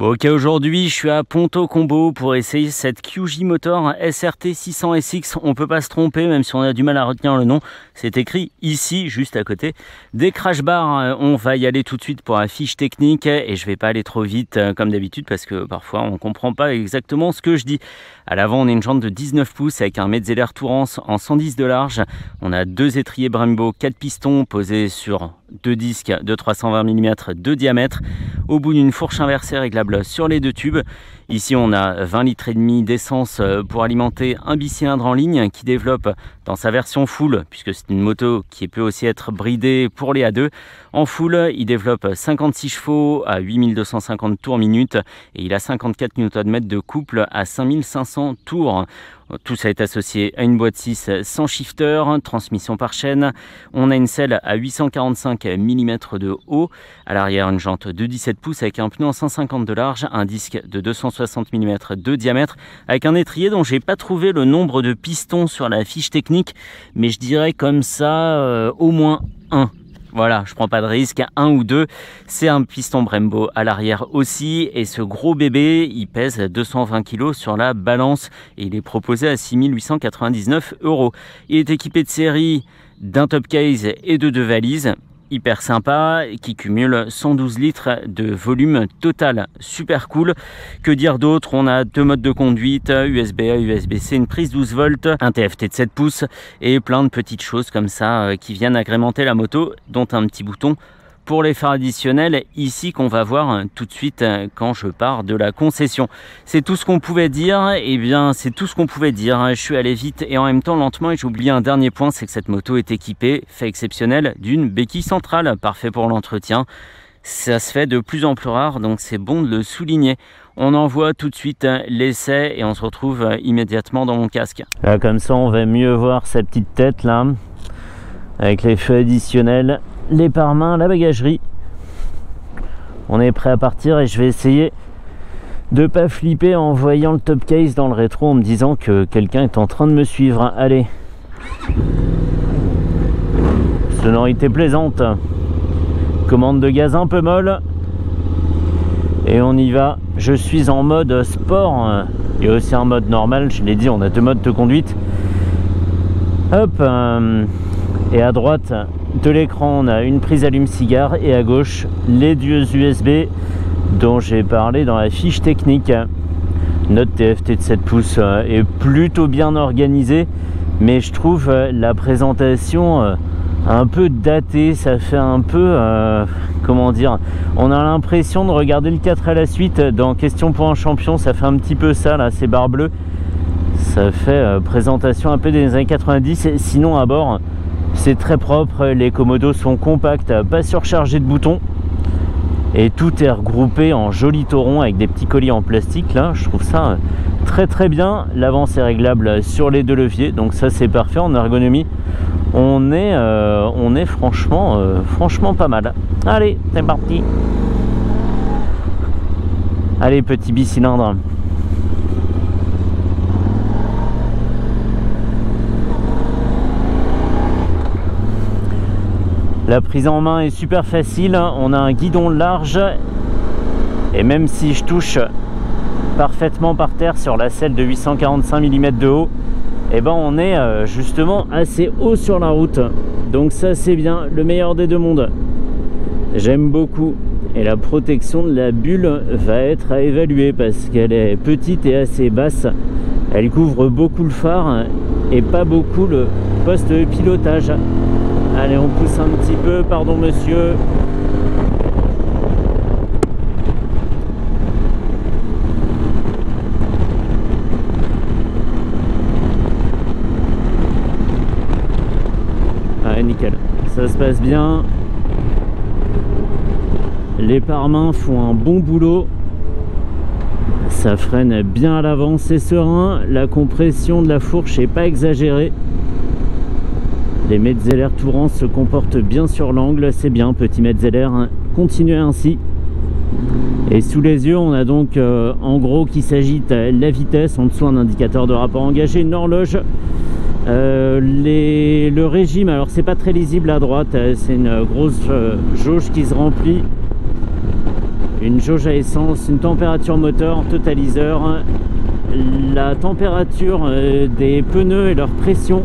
Bon, ok, aujourd'hui je suis à Ponto Combo pour essayer cette QJ Motor SRT 600 SX. On peut pas se tromper même si on a du mal à retenir le nom. C'est écrit ici, juste à côté. Des crash bars, on va y aller tout de suite pour la fiche technique et je vais pas aller trop vite comme d'habitude parce que parfois on comprend pas exactement ce que je dis. À l'avant, on a une jante de 19 pouces avec un Metzeler Tourance en 110 de large. On a deux étriers Brembo 4 pistons posés sur deux disques de 320 mm de diamètre au bout d'une fourche inversée réglable sur les deux tubes. Ici on a 20 litres et demi d'essence pour alimenter un bicylindre en ligne qui développe dans sa version full, puisque c'est une moto qui peut aussi être bridée pour les A2. En full, il développe 56 chevaux à 8250 tours minute et il a 54 Nm de couple à 5500 tours. Tout ça est associé à une boîte 6 sans shifter, transmission par chaîne. On a une selle à 845 mm de haut. À l'arrière, une jante de 17 pouces avec un pneu en 150 de large, un disque de 260 mm de diamètre, avec un étrier dont j'ai pas trouvé le nombre de pistons sur la fiche technique, mais je dirais comme ça au moins un. Voilà, je prends pas de risque, un ou deux. C'est un piston Brembo à l'arrière aussi. Et ce gros bébé, il pèse 220 kg sur la balance. Et il est proposé à 6 899 €. Il est équipé de série d'un top case et de deux valises. Hyper sympa, qui cumule 112 litres de volume total. Super cool. Que dire d'autre? On a deux modes de conduite, USB-A, USB-C, une prise 12 volts, un TFT de 7 pouces et plein de petites choses comme ça qui viennent agrémenter la moto, dont un petit bouton pour les phares additionnels ici qu'on va voir tout de suite quand je pars de la concession. C'est tout ce qu'on pouvait dire. Eh bien, c'est tout ce qu'on pouvait dire. Je suis allé vite et en même temps lentement et j'ai oublié un dernier point, c'est que cette moto est équipée, fait exceptionnel, d'une béquille centrale, parfait pour l'entretien. Ça se fait de plus en plus rare, donc c'est bon de le souligner. On envoie tout de suite l'essai et on se retrouve immédiatement dans mon casque. Là, comme ça, on va mieux voir sa petite tête là, avec les feux additionnels, les pare-mains, la bagagerie. On est prêt à partir et je vais essayer de pas flipper en voyant le top case dans le rétro en me disant que quelqu'un est en train de me suivre. Allez, sonorité plaisante, commande de gaz un peu molle et on y va. Je suis en mode sport et aussi en mode normal, je l'ai dit, on a deux modes de conduite. Hop, et à droite de l'écran on a une prise allume-cigare et à gauche les deux USB dont j'ai parlé dans la fiche technique. Notre TFT de 7 pouces est plutôt bien organisé, mais je trouve la présentation un peu datée. Ça fait un peu comment dire, on a l'impression de regarder le 4 à la suite dans Question pour un champion. Ça fait un petit peu ça là, ces barres bleues. Ça fait présentation un peu des années 90. Et sinon à bord c'est très propre, les commodos sont compacts, pas surchargés de boutons et tout est regroupé en joli tauron avec des petits colis en plastique. Là je trouve ça très très bien. L'avance est réglable sur les deux leviers, donc ça c'est parfait. En ergonomie on est franchement pas mal. Allez, c'est parti. Allez, petit bicylindre. La prise en main est super facile, on a un guidon large et même si je touche parfaitement par terre sur la selle de 845 mm de haut, et ben on est justement assez haut sur la route. Donc ça c'est bien, le meilleur des deux mondes. J'aime beaucoup. Et la protection de la bulle va être à évaluer parce qu'elle est petite et assez basse. Elle couvre beaucoup le phare et pas beaucoup le poste de pilotage. Allez, on pousse un petit peu, pardon monsieur. Allez, nickel, ça se passe bien. Les pare-mains font un bon boulot. Ça freine bien à l'avant, c'est serein. La compression de la fourche n'est pas exagérée. Les Metzeler Tourance se comportent bien sur l'angle, c'est bien, petit Metzeler, hein. Continuez ainsi. Et sous les yeux, on a donc en gros qu'il s'agit de la vitesse, en dessous un indicateur de rapport engagé, une horloge. Le régime, alors c'est pas très lisible à droite, c'est une grosse jauge qui se remplit une jauge à essence, une température moteur, totaliseur, la température des pneus et leur pression.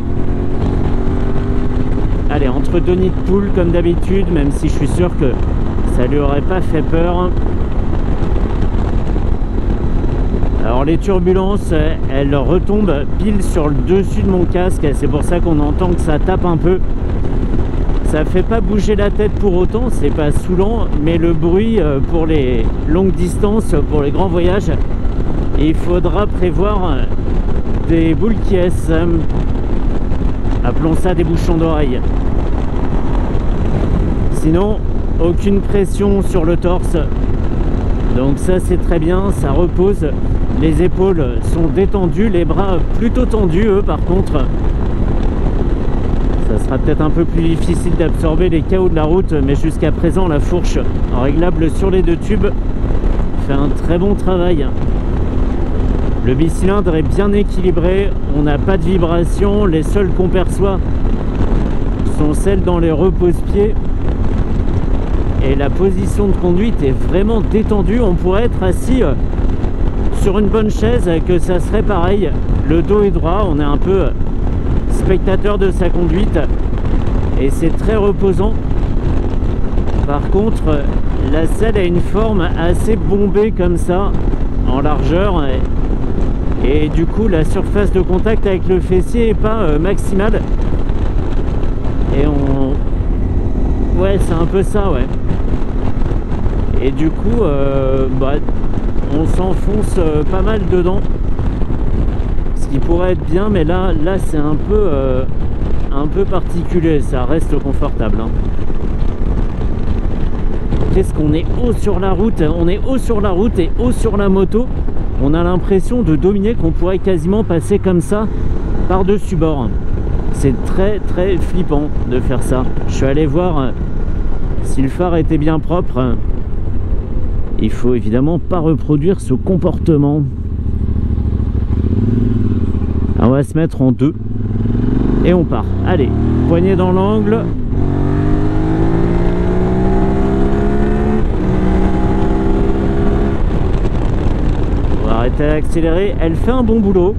Allez, entre deux nids de poule comme d'habitude, même si je suis sûr que ça lui aurait pas fait peur. Alors les turbulences, elles retombent pile sur le dessus de mon casque, c'est pour ça qu'on entend que ça tape un peu. Ça fait pas bouger la tête pour autant, c'est pas saoulant, mais le bruit pour les longues distances, pour les grands voyages, il faudra prévoir des boules qui est, appelons ça des bouchons d'oreille. Sinon, aucune pression sur le torse, donc ça c'est très bien, ça repose. Les épaules sont détendues, les bras plutôt tendus, eux par contre. Ça sera peut-être un peu plus difficile d'absorber les chaos de la route, mais jusqu'à présent la fourche réglable sur les deux tubes fait un très bon travail. Le bicylindre est bien équilibré, on n'a pas de vibration, les seules qu'on perçoit sont celles dans les repose-pieds. Et la position de conduite est vraiment détendue, on pourrait être assis sur une bonne chaise, que ça serait pareil. Le dos est droit, on est un peu spectateur de sa conduite et c'est très reposant. Par contre, la selle a une forme assez bombée comme ça, en largeur, et du coup la surface de contact avec le fessier est pas maximale. Et ouais, c'est un peu ça, ouais. Et du coup, on s'enfonce pas mal dedans, ce qui pourrait être bien, mais là c'est un peu particulier, ça reste confortable, hein. Qu'est-ce qu'on est haut sur la route, on est haut sur la route et haut sur la moto, on a l'impression de dominer, qu'on pourrait quasiment passer comme ça par-dessus bord. C'est très très flippant de faire ça. Je suis allé voir si le phare était bien propre. Il faut évidemment pas reproduire ce comportement. Alors on va se mettre en deux et on part. Allez, poignée dans l'angle. On va arrêter d'accélérer. Elle fait un bon boulot.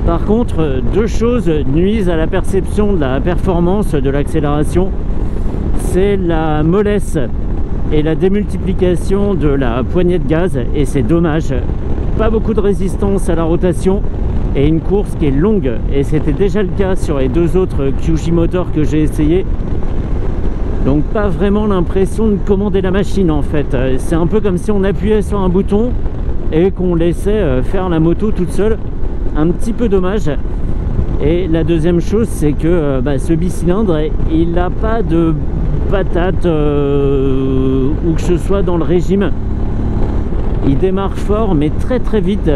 Par contre, deux choses nuisent à la perception de la performance de l'accélération. C'est la mollesse et la démultiplication de la poignée de gaz, et c'est dommage. Pas beaucoup de résistance à la rotation et une course qui est longue, et c'était déjà le cas sur les deux autres QJ motors que j'ai essayé. Donc pas vraiment l'impression de commander la machine en fait. C'est un peu comme si on appuyait sur un bouton et qu'on laissait faire la moto toute seule. Un petit peu dommage. Et la deuxième chose, c'est que ce bicylindre, il n'a pas de patate ou que ce soit dans le régime. Il démarre fort mais très très vite.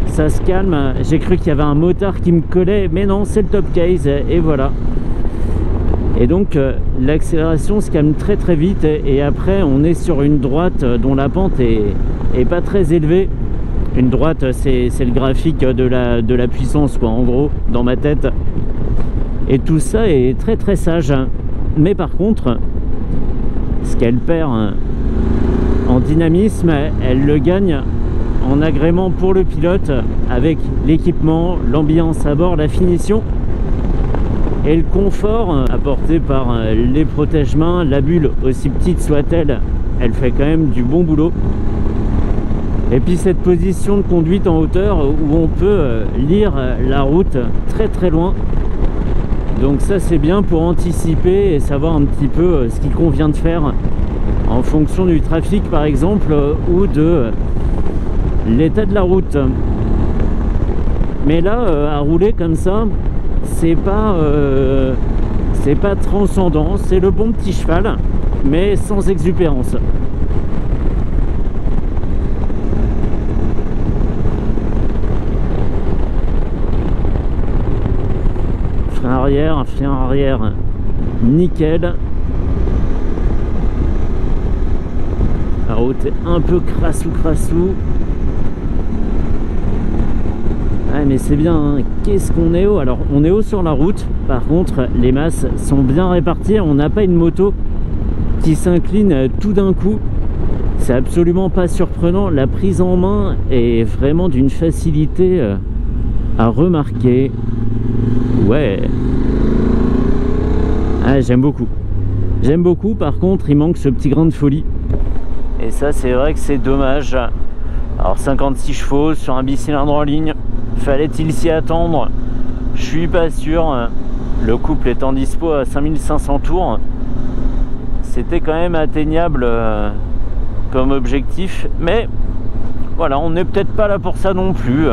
Ça se calme. J'ai cru qu'il y avait un motard qui me collait, mais non, c'est le top case, et voilà. Et donc l'accélération se calme très très vite, et après on est sur une droite dont la pente est pas très élevée. Une droite, c'est le graphique de la puissance, quoi, en gros, dans ma tête. Et tout ça est très très sage. Mais par contre, ce qu'elle perd en dynamisme, elle le gagne en agrément pour le pilote, avec l'équipement, l'ambiance à bord, la finition et le confort apporté par les protège-mains. La bulle, aussi petite soit-elle, elle fait quand même du bon boulot. Et puis cette position de conduite en hauteur où on peut lire la route très très loin. Donc ça c'est bien pour anticiper et savoir un petit peu ce qu'il convient de faire en fonction du trafic par exemple, ou de l'état de la route. Mais là à rouler comme ça, c'est pas transcendant, c'est le bon petit cheval mais sans exubérance. Frein arrière nickel. La route est un peu crassou. Ah mais c'est bien, hein. Qu'est-ce qu'on est haut. Alors on est haut sur la route, par contre les masses sont bien réparties, on n'a pas une moto qui s'incline tout d'un coup. C'est absolument pas surprenant, la prise en main est vraiment d'une facilité à remarquer. Ouais. Ah, j'aime beaucoup. J'aime beaucoup, par contre, il manque ce petit grain de folie. Et ça, c'est vrai que c'est dommage. Alors, 56 chevaux sur un bicylindre en ligne. Fallait-il s'y attendre? Je suis pas sûr. Le couple étant dispo à 5500 tours, c'était quand même atteignable comme objectif. Mais voilà, on n'est peut-être pas là pour ça non plus.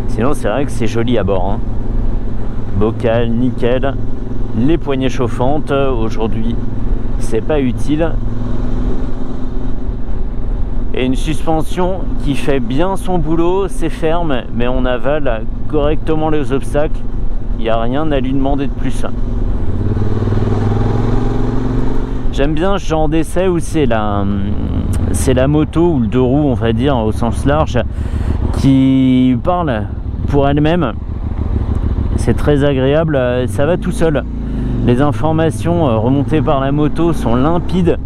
Sinon, c'est vrai que c'est joli à bord, hein. Bocal, nickel. Les poignées chauffantes, aujourd'hui, c'est pas utile. Et une suspension qui fait bien son boulot, c'est ferme, mais on avale correctement les obstacles. Il n'y a rien à lui demander de plus. J'aime bien ce genre d'essai où c'est la moto ou le deux roues, on va dire, au sens large, qui parle pour elle-même. C'est très agréable, ça va tout seul. Les informations remontées par la moto sont limpides.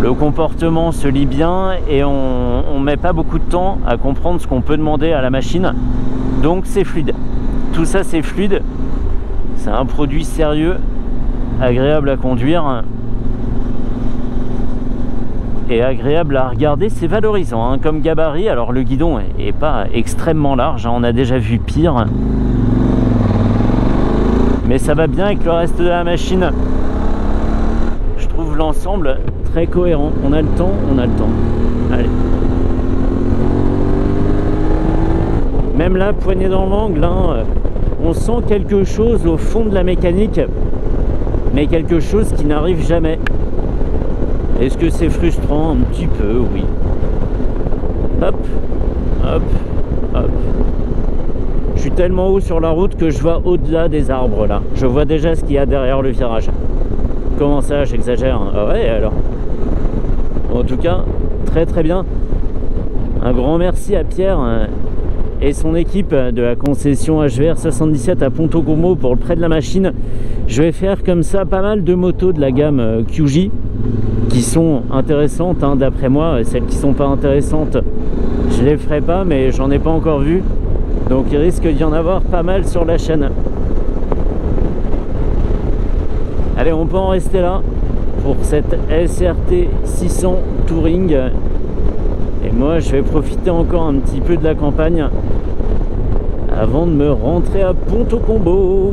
Le comportement se lit bien et on met pas beaucoup de temps à comprendre ce qu'on peut demander à la machine. Donc c'est fluide. Tout ça c'est fluide. C'est un produit sérieux, agréable à conduire et agréable à regarder. C'est valorisant hein, comme gabarit. Alors le guidon est pas extrêmement large, hein, on a déjà vu pire. Mais ça va bien avec le reste de la machine. Je trouve l'ensemble très cohérent. On a le temps, on a le temps. Allez. Même là, poignée dans l'angle, hein, on sent quelque chose au fond de la mécanique, mais quelque chose qui n'arrive jamais. Est-ce que c'est frustrant? Un petit peu, oui. Hop, hop, hop. Je suis tellement haut sur la route que je vois au-delà des arbres là. Je vois déjà ce qu'il y a derrière le virage. Comment ça, j'exagère? Ah ouais, alors. En tout cas, très très bien. Un grand merci à Pierre et son équipe de la concession HVR 77 à Ponto Combo pour le prêt de la machine. Je vais faire comme ça pas mal de motos de la gamme QJ qui sont intéressantes hein, d'après moi. Celles qui sont pas intéressantes, je les ferai pas, mais j'en ai pas encore vu. Donc il risque d'y en avoir pas mal sur la chaîne. Allez, on peut en rester là pour cette SRT 600 Touring. Et moi, je vais profiter encore un petit peu de la campagne avant de me rentrer à Ponto Combo.